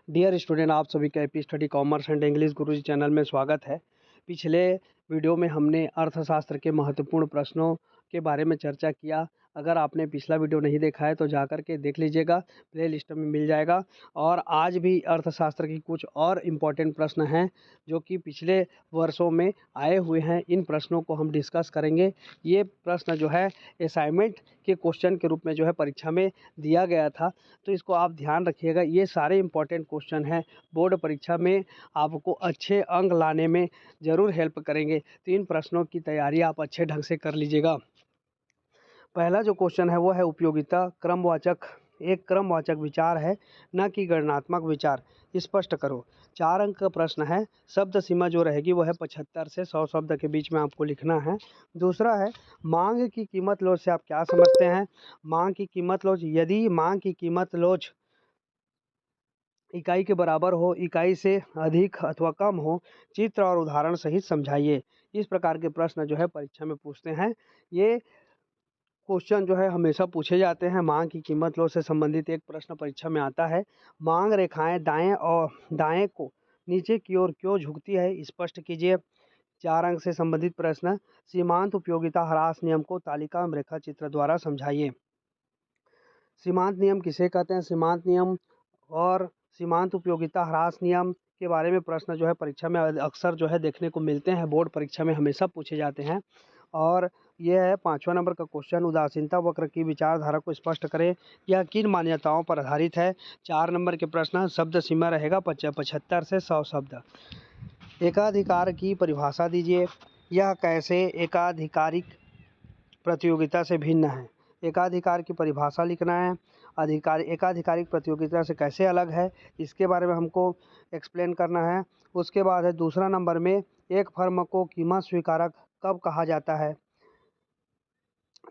Dear student, आप सभी का AP study commerce and English Guruji channel में स्वागत है। पिछले वीडियो में हमने अर्थशास्त्र के महत्वपूर्ण प्रश्नों के बारे में चर्चा किया। अगर आपने पिछला वीडियो नहीं देखा है तो जाकर के देख लीजिएगा, प्ले लिस्ट में मिल जाएगा। और आज भी अर्थशास्त्र की कुछ और इम्पोर्टेंट प्रश्न हैं जो कि पिछले वर्षों में आए हुए हैं। इन प्रश्नों को हम डिस्कस करेंगे। ये प्रश्न जो है असाइनमेंट के क्वेश्चन के रूप में जो है परीक्षा में दिया गया था, तो इसको आप ध्यान रखिएगा। ये सारे इम्पोर्टेंट क्वेश्चन हैं, बोर्ड परीक्षा में आपको अच्छे अंक लाने में ज़रूर हेल्प करेंगे। तो इन प्रश्नों की तैयारी आप अच्छे ढंग से कर लीजिएगा। पहला जो क्वेश्चन है वो है उपयोगिता क्रमवाचक। एक क्रमवाचक विचार है, न कि गणनात्मक विचार, स्पष्ट करो। 4 अंक का प्रश्न है। शब्द सीमा जो रहेगी वो है 75 से 100 शब्द के बीच में आपको लिखना है। दूसरा है मांग की कीमत लोच से आप क्या समझते हैं। मांग की कीमत लोच, यदि मांग की कीमत लोच इकाई के बराबर हो, इकाई से अधिक अथवा कम हो, चित्र और उदाहरण सहित समझाइए। इस प्रकार के प्रश्न जो है परीक्षा में पूछते हैं। ये क्वेश्चन जो है हमेशा पूछे जाते हैं। मांग की कीमत लोच से संबंधित एक प्रश्न परीक्षा में आता है। मांग रेखाएं दाएं को नीचे की ओर क्यों झुकती है, स्पष्ट कीजिए। 4 अंक से संबंधित प्रश्न। सीमांत उपयोगिता ह्रास नियम को तालिका एवं रेखा चित्र द्वारा समझाइए। सीमांत नियम किसे कहते हैं, सीमांत नियम और सीमांत उपयोगिता ह्रास नियम के बारे में प्रश्न जो है परीक्षा में अक्सर जो है देखने को मिलते हैं। बोर्ड परीक्षा में हमेशा पूछे जाते हैं। और यह है 5वां नंबर का क्वेश्चन। उदासीनता वक्र की विचारधारा को स्पष्ट करें, यह किन मान्यताओं पर आधारित है। 4 नंबर के प्रश्न। शब्द सीमा रहेगा 75 से 100 शब्द। एकाधिकार की परिभाषा दीजिए, यह कैसे एकाधिकारिक प्रतियोगिता से भिन्न है। एकाधिकार की परिभाषा लिखना है। एकाधिकारिक प्रतियोगिता से कैसे अलग है, इसके बारे में हमको एक्सप्लेन करना है। उसके बाद है दूसरा नंबर में, एक फर्म को कीमत स्वीकारक कब कहा जाता है।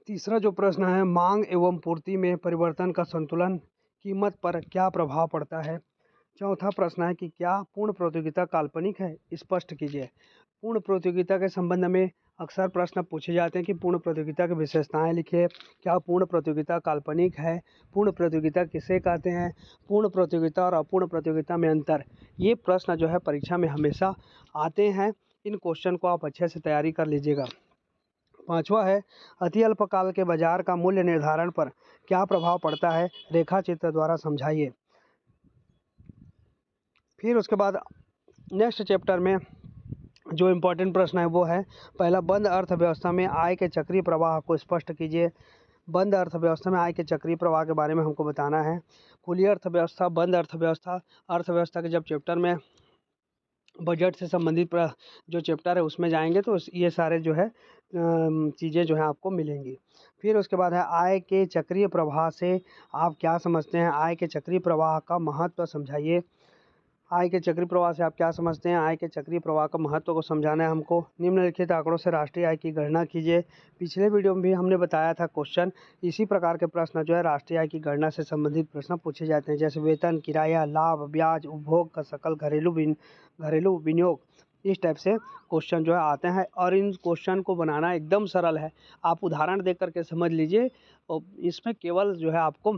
तीसरा जो प्रश्न है, मांग एवं पूर्ति में परिवर्तन का संतुलन कीमत पर क्या प्रभाव पड़ता है। चौथा प्रश्न है कि क्या पूर्ण प्रतियोगिता काल्पनिक है, स्पष्ट कीजिए। पूर्ण प्रतियोगिता के संबंध में अक्सर प्रश्न पूछे जाते हैं कि पूर्ण प्रतियोगिता की विशेषताएं लिखिए। क्या पूर्ण प्रतियोगिता काल्पनिक है, पूर्ण प्रतियोगिता किसे कहते हैं, पूर्ण प्रतियोगिता और अपूर्ण प्रतियोगिता में अंतर। ये प्रश्न जो है परीक्षा में हमेशा आते हैं। इन क्वेश्चन को आप अच्छे से तैयारी कर लीजिएगा। 5वां है, अति अल्पकाल के बाजार का मूल्य निर्धारण पर क्या प्रभाव पड़ता है, रेखा चित्र द्वारा समझाइए। फिर उसके बाद नेक्स्ट चैप्टर में जो इम्पोर्टेंट प्रश्न है वो है पहला, बंद अर्थव्यवस्था में आय के चक्रीय प्रवाह को स्पष्ट कीजिए। बंद अर्थव्यवस्था में आय के चक्रीय प्रवाह के बारे में हमको बताना है। खुली अर्थव्यवस्था, बंद अर्थव्यवस्था। अर्थव्यवस्था के जब चैप्टर में बजट से संबंधित जो चैप्टर है उसमें जाएंगे तो ये सारे जो है चीज़ें जो है आपको मिलेंगी। फिर उसके बाद है आय के चक्रीय प्रवाह से आप क्या समझते हैं। आय के चक्रीय प्रवाह का महत्व समझाइए। आय के चक्रीय प्रवाह से आप क्या समझते हैं। आय के चक्रीय प्रवाह का महत्व को समझाना है हमको। निम्नलिखित आंकड़ों से राष्ट्रीय आय की गणना कीजिए। पिछले वीडियो में भी हमने बताया था क्वेश्चन। इसी प्रकार के प्रश्न जो है राष्ट्रीय आय की गणना से संबंधित प्रश्न पूछे जाते हैं, जैसे वेतन, किराया, लाभ, ब्याज, उपभोग का सकल, घरेलू विनियोग। इस टाइप से क्वेश्चन जो है आते हैं और इन क्वेश्चन को बनाना एकदम सरल है। आप उदाहरण देख करके समझ लीजिए और इसमें केवल जो है आपको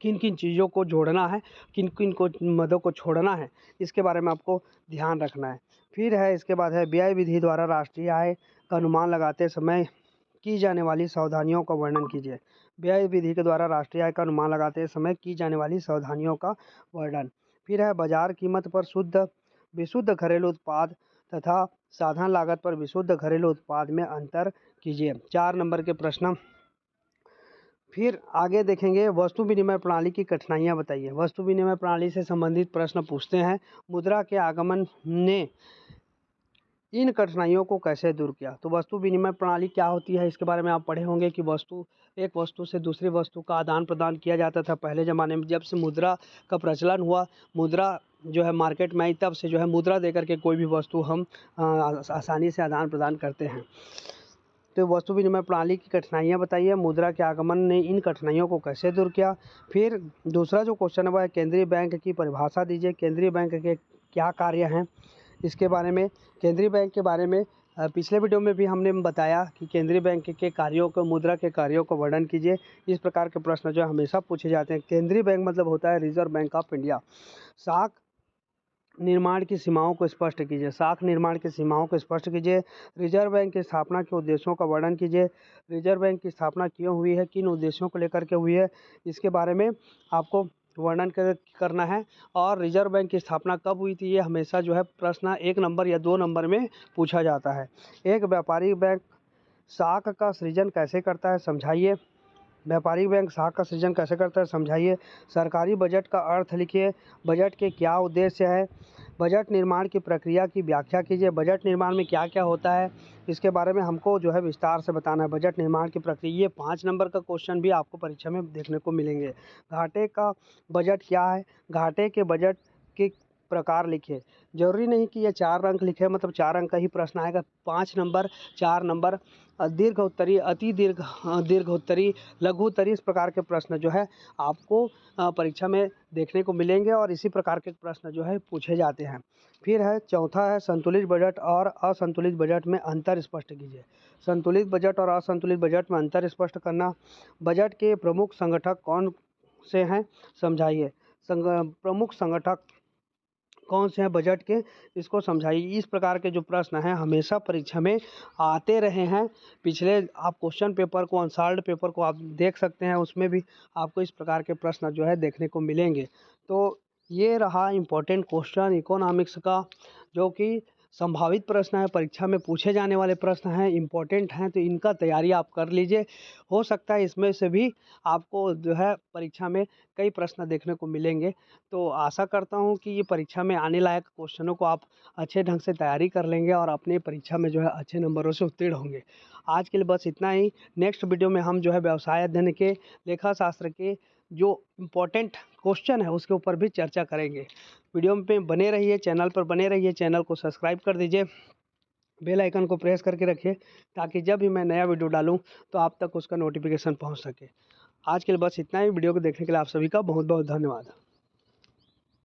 किन किन चीज़ों को जोड़ना है, किन किन को मदों को छोड़ना है, इसके बारे में आपको ध्यान रखना है। फिर है इसके बाद है व्यय विधि द्वारा राष्ट्रीय आय का अनुमान लगाते समय की जाने वाली सावधानियों का वर्णन कीजिए। व्यय विधि के द्वारा राष्ट्रीय आय का अनुमान लगाते समय की जाने वाली सावधानियों का वर्णन। फिर है बाजार कीमत पर विशुद्ध घरेलू उत्पाद तथा साधन लागत पर विशुद्ध घरेलू उत्पाद में अंतर कीजिए। 4 नंबर के प्रश्न। फिर आगे देखेंगे, वस्तु विनिमय प्रणाली की कठिनाइयाँ बताइए। वस्तु विनिमय प्रणाली से संबंधित प्रश्न पूछते हैं। मुद्रा के आगमन ने इन कठिनाइयों को कैसे दूर किया। तो वस्तु विनिमय प्रणाली क्या होती है, इसके बारे में आप पढ़े होंगे कि एक वस्तु से दूसरी वस्तु का आदान प्रदान किया जाता था पहले ज़माने में। जब से मुद्रा का प्रचलन हुआ, मुद्रा जो है मार्केट में आई, तब से जो है मुद्रा देकर के कोई भी वस्तु हम आसानी से आदान प्रदान करते हैं। तो वस्तु विनिमय प्रणाली की कठिनाइयाँ बताइए। मुद्रा के आगमन ने इन कठिनाइयों को कैसे दूर किया। फिर दूसरा जो क्वेश्चन है वह है केंद्रीय बैंक की परिभाषा दीजिए। केंद्रीय बैंक के क्या कार्य हैं, इसके बारे में। केंद्रीय बैंक के बारे में पिछले वीडियो में भी हमने बताया कि केंद्रीय बैंक के कार्यों को, मुद्रा के कार्यों को वर्णन कीजिए। इस प्रकार के प्रश्न जो है हमेशा पूछे जाते हैं। केंद्रीय बैंक मतलब होता है रिजर्व बैंक ऑफ इंडिया। साख निर्माण की सीमाओं को स्पष्ट कीजिए। साख निर्माण की सीमाओं को स्पष्ट कीजिए। रिजर्व बैंक की स्थापना के उद्देश्यों का वर्णन कीजिए। रिजर्व बैंक की स्थापना क्यों हुई है, किन उद्देश्यों को लेकर के हुई है, इसके बारे में आपको वर्णन करना है। और रिजर्व बैंक की स्थापना कब हुई थी, ये हमेशा जो है प्रश्न 1 नंबर या 2 नंबर में पूछा जाता है। एक व्यापारिक बैंक साख का सृजन कैसे करता है, समझाइए। व्यापारिक बैंक साख का सृजन कैसे करता है, समझाइए। सरकारी बजट का अर्थ लिखिए। बजट के क्या उद्देश्य है। बजट निर्माण की प्रक्रिया की व्याख्या कीजिए। बजट निर्माण में क्या क्या होता है, इसके बारे में हमको जो है विस्तार से बताना है। बजट निर्माण की प्रक्रिया, ये 5 नंबर का क्वेश्चन भी आपको परीक्षा में देखने को मिलेंगे। घाटे का बजट क्या है, घाटे के बजट के प्रकार लिखिए। जरूरी नहीं कि ये 4 अंक लिखे, मतलब 4 अंक का ही प्रश्न आएगा। 5 नंबर, 4 नंबर, दीर्घ उत्तरी, अति दीर्घ, दीर्घ उत्तरी, लघु उत्तरी, इस प्रकार के प्रश्न जो है आपको परीक्षा में देखने को मिलेंगे और इसी प्रकार के प्रश्न जो है पूछे जाते हैं। फिर है चौथा है संतुलित बजट और असंतुलित बजट में अंतर स्पष्ट कीजिए। संतुलित बजट और असंतुलित बजट में अंतर स्पष्ट करना। बजट के प्रमुख संगठक कौन से हैं, समझाइए। प्रमुख संगठक कौन से हैं बजट के, इसको समझाइए। इस प्रकार के जो प्रश्न हैं हमेशा परीक्षा में आते रहे हैं। पिछले आप क्वेश्चन पेपर को, अनसॉल्व्ड पेपर को आप देख सकते हैं, उसमें भी आपको इस प्रकार के प्रश्न जो है देखने को मिलेंगे। तो ये रहा इम्पोर्टेंट क्वेश्चन इकोनॉमिक्स का, जो कि संभावित प्रश्न है, परीक्षा में पूछे जाने वाले प्रश्न हैं, इम्पोर्टेंट हैं, तो इनका तैयारी आप कर लीजिए। हो सकता है इसमें से भी आपको जो है परीक्षा में कई प्रश्न देखने को मिलेंगे। तो आशा करता हूँ कि ये परीक्षा में आने लायक क्वेश्चनों को आप अच्छे ढंग से तैयारी कर लेंगे और अपनी परीक्षा में जो है अच्छे नंबरों से उत्तीर्ण होंगे। आज के लिए बस इतना ही। नेक्स्ट वीडियो में हम जो है व्यवसाय अध्ययन के, लेखा शास्त्र के जो इम्पोर्टेंट क्वेश्चन है उसके ऊपर भी चर्चा करेंगे। वीडियो में बने रहिए, चैनल पर बने रहिए, चैनल को सब्सक्राइब कर दीजिए, बेल आइकन को प्रेस करके रखिए ताकि जब भी मैं नया वीडियो डालूं तो आप तक उसका नोटिफिकेशन पहुंच सके। आज के लिए बस इतना ही। वीडियो को देखने के लिए आप सभी का बहुत बहुत धन्यवाद।